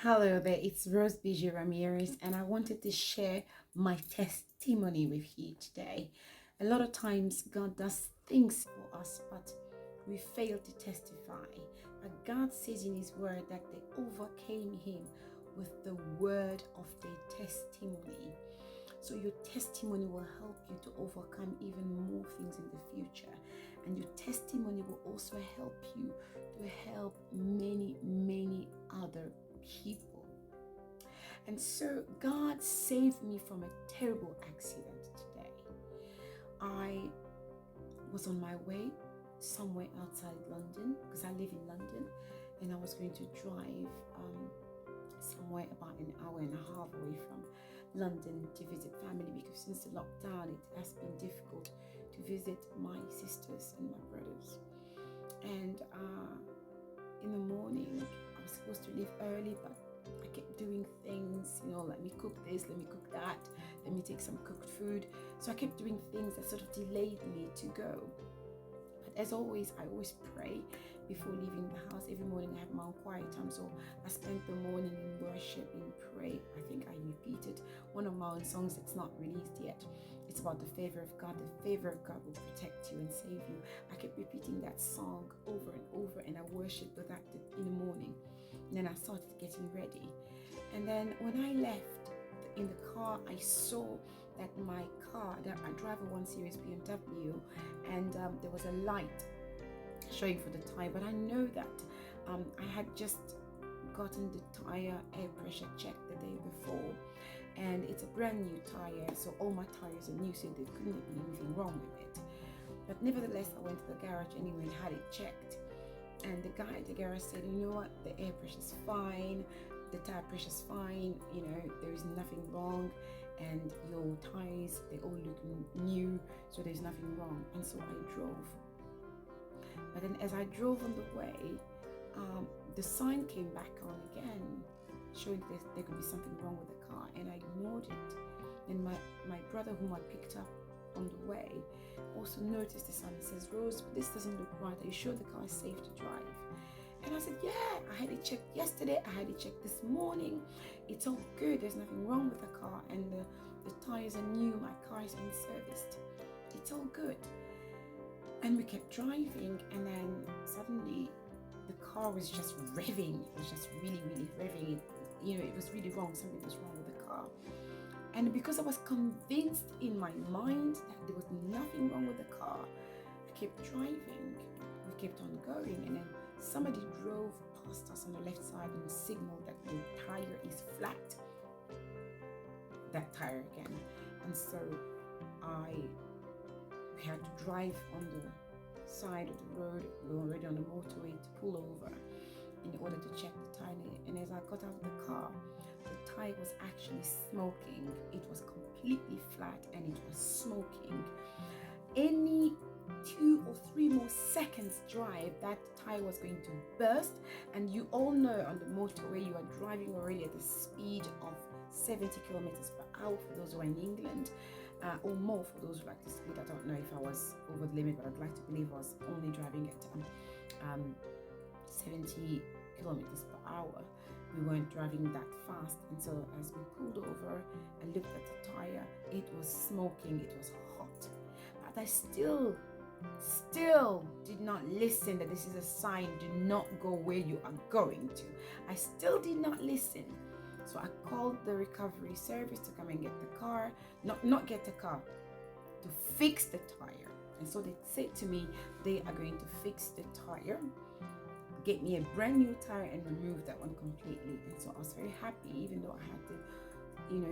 Hello there, it's Rose Bijoux Ramires, and I wanted to share my testimony with you today. A lot of times, God does things for us, but we fail to testify. But God says in His Word that they overcame Him with the word of their testimony. So your testimony will help you to overcome even more things in the future. And your testimony will also help you to help many other people. And so God saved me from a terrible accident today. I was on my way somewhere outside London because I live in London, and I was going to drive somewhere about an hour and a half away from London to visit family, because since the lockdown it has been difficult to visit my sisters and my brothers. And in the morning I was supposed to leave early, but I kept doing things, let me cook this, let me cook that, let me take some cooked food. So I kept doing things that sort of delayed me to go. But as always, I always pray before leaving the house. Every morning I have my own quiet time, so I spent the morning in worship, in prayer. I think I repeated one of my own songs that's not released yet. It's about the favor of God. The favor of God will protect you and save you. I kept repeating that song over and over, and I worshiped with that in the morning. And then I started getting ready. And then when I left in the car, I saw that my car, that I drive a 1 Series BMW, and there was a light showing for the tire, but I know that I had just gotten the tire air pressure checked the day before, and it's a brand new tire, so all my tires are new, so there couldn't be anything wrong with it. But nevertheless, I went to the garage anyway and had it checked, and the guy at the garage said, you know what, the air pressure's fine, the tire pressure's fine, there is nothing wrong, and your tires, they all look new, so there's nothing wrong. And so I drove. But then as I drove on the way, the sign came back on again, showing there could be something wrong with the car, and I ignored it. And my brother, whom I picked up on the way, also noticed the sign and says, Rose, this doesn't look right. Are you sure the car is safe to drive? And I said, yeah, I had it checked yesterday. I had it checked this morning. It's all good. There's nothing wrong with the car, and the tires are new. My car has been serviced. It's all good. And we kept driving, and then suddenly the car was just revving. It was just really revving. It was really wrong. Something was wrong with the car. And because I was convinced in my mind that there was nothing wrong with the car, I kept driving. We kept on going, and then somebody drove past us on the left side and signaled that the tire is flat. That tire again. And so we had to drive on the side of the road. We were already on the motorway to pull over in order to check the tire. And as I got out of the car, the tire was actually smoking. It was completely flat and it was smoking. Any 2 or 3 more seconds drive, that tire was going to burst. And you all know on the motorway you are driving already at the speed of 70 kilometers per hour for those who are in England, or more for those who like the speed. I don't know if I was over the limit, but I'd like to believe I was only driving at 70 kilometers per hour. We weren't driving that fast. And so as we pulled over, I looked at the tire. It was smoking, it was hot. But I still did not listen that this is a sign, do not go where you are going to. I still did not listen. So I called the recovery service to come and get the car, not get the car, to fix the tire. And so they said to me, they are going to fix the tire, get me a brand new tire and remove that one completely. And so I was very happy, even though I had to,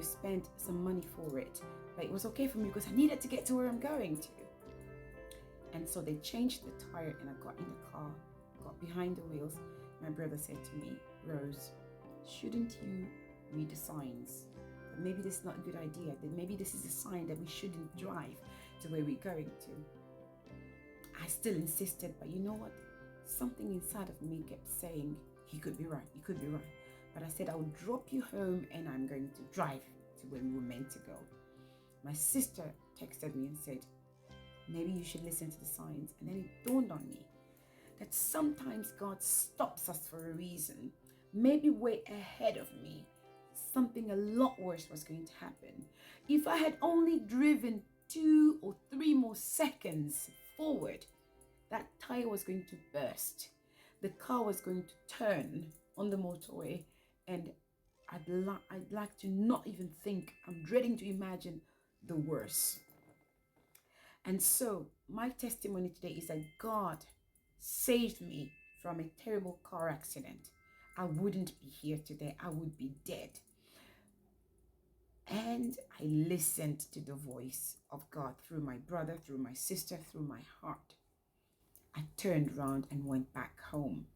spend some money for it. But it was okay for me because I needed to get to where I'm going to. And so they changed the tire, and I got in the car, got behind the wheels. My brother said to me, Rose, shouldn't you read the signs? Maybe this is not a good idea. That maybe this is a sign that we shouldn't drive to where we're going to. I still insisted, but you know what? Something inside of me kept saying, he could be right, he could be right. But I said, I will drop you home and I'm going to drive to where we were meant to go. My sister texted me and said, maybe you should listen to the signs. And then it dawned on me that sometimes God stops us for a reason. maybe way ahead of me, something a lot worse was going to happen. If I had only driven 2 or 3 more seconds forward, that tire was going to burst. The car was going to turn on the motorway, and I'd like to not even think. I'm dreading to imagine the worst. And so my testimony today is that God saved me from a terrible car accident. I wouldn't be here today. I would be dead. And I listened to the voice of God through my brother, through my sister, through my heart. I turned around and went back home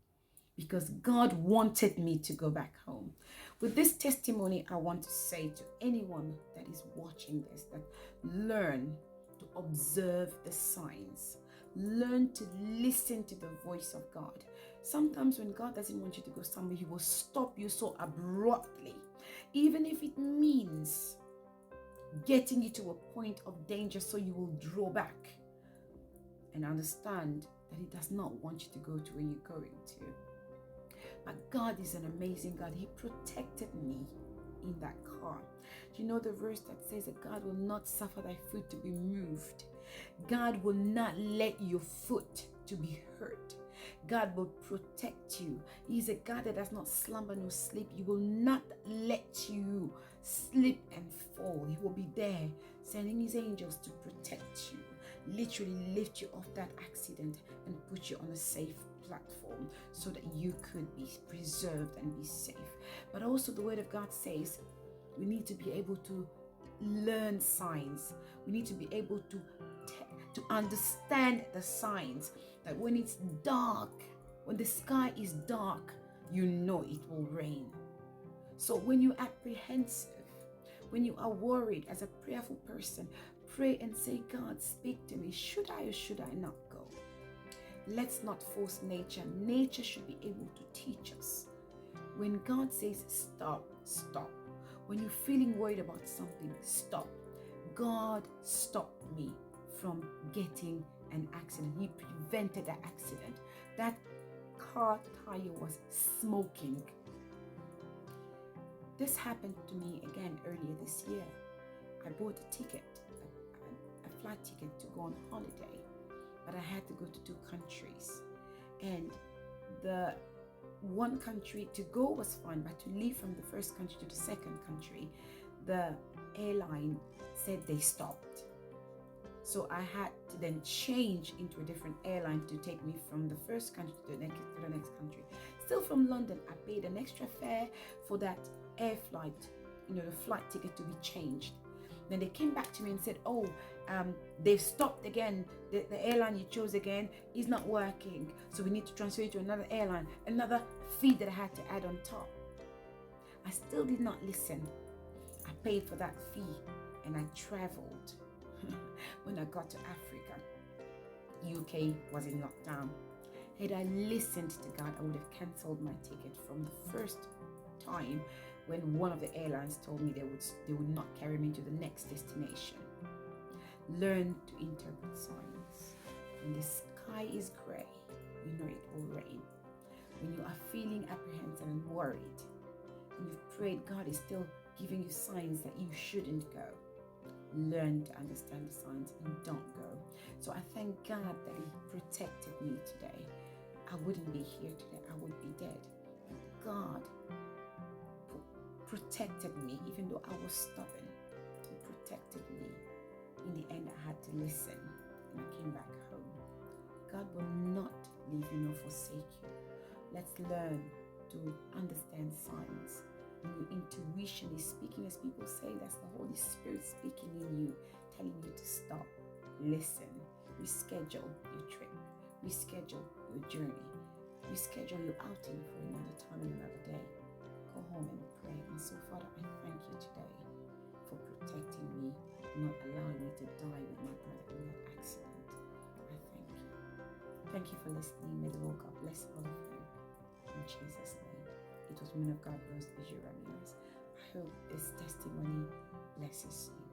because God wanted me to go back home. With this testimony, I want to say to anyone that is watching this, that learn to observe the signs. Learn to listen to the voice of God. Sometimes when God doesn't want you to go somewhere, He will stop you so abruptly, even if it means getting you to a point of danger so you will draw back and understand that He does not want you to go to where you're going to. But God is an amazing God. He protected me in that car. Do you know the verse that says that God will not suffer thy foot to be moved? God will not let your foot to be hurt. God will protect you. He's a God that does not slumber nor sleep. He will not let you slip and fall. He will be there, sending His angels to protect you, literally lift you off that accident and put you on a safe platform so that you could be preserved and be safe. But also the Word of God says we need to be able to learn signs. We need to be able to understand the signs, that when it's dark, when the sky is dark, you know it will rain. So when you're apprehensive, when you are worried, as a prayerful person, pray and say, God, speak to me. Should I or should I not go? Let's not force nature. Nature should be able to teach us. When God says stop, stop. When you're feeling worried about something, stop. God stopped me from getting an accident. He prevented that accident. That car tire was smoking. This happened to me again earlier this year. I bought a ticket, a flight ticket to go on holiday, but I had to go to 2 countries. And the one country to go was fine, but to leave from the first country to the second country, the airline said they stopped. So I had to then change into a different airline to take me from the first country to the next country. Still from London, I paid an extra fare for that air flight, the flight ticket to be changed. Then they came back to me and said, they've stopped again. The airline you chose again is not working. So we need to transfer you to another airline. Another fee that I had to add on top. I still did not listen. I paid for that fee and I traveled. When I got to Africa, UK was in lockdown. Had I listened to God, I would have cancelled my ticket from the first time when one of the airlines told me they would not carry me to the next destination. Learn to interpret signs. When the sky is grey, you know it will rain. When you are feeling apprehensive and worried, and you've prayed, God is still giving you signs that you shouldn't go. Learn to understand the signs and don't go. So I thank God that He protected me today. I wouldn't be here today. I would be dead. But God protected me, even though I was stubborn. He protected me. In the end, I had to listen, and I came back home. God will not leave you nor forsake you. Let's learn to understand signs. When your intuition is speaking, as people say, that's the Holy Spirit speaking in you, telling you to stop, listen, reschedule your trip, reschedule your journey, reschedule your outing for another time and another day. Go home and pray. And so, Father, I thank you today for protecting me, not allowing me to die with my brother in that accident. I thank you. Thank you for listening. May the Lord God bless all of you. In Jesus' name. It was woman of God, Bijoux Ramires. I hope this testimony blesses you.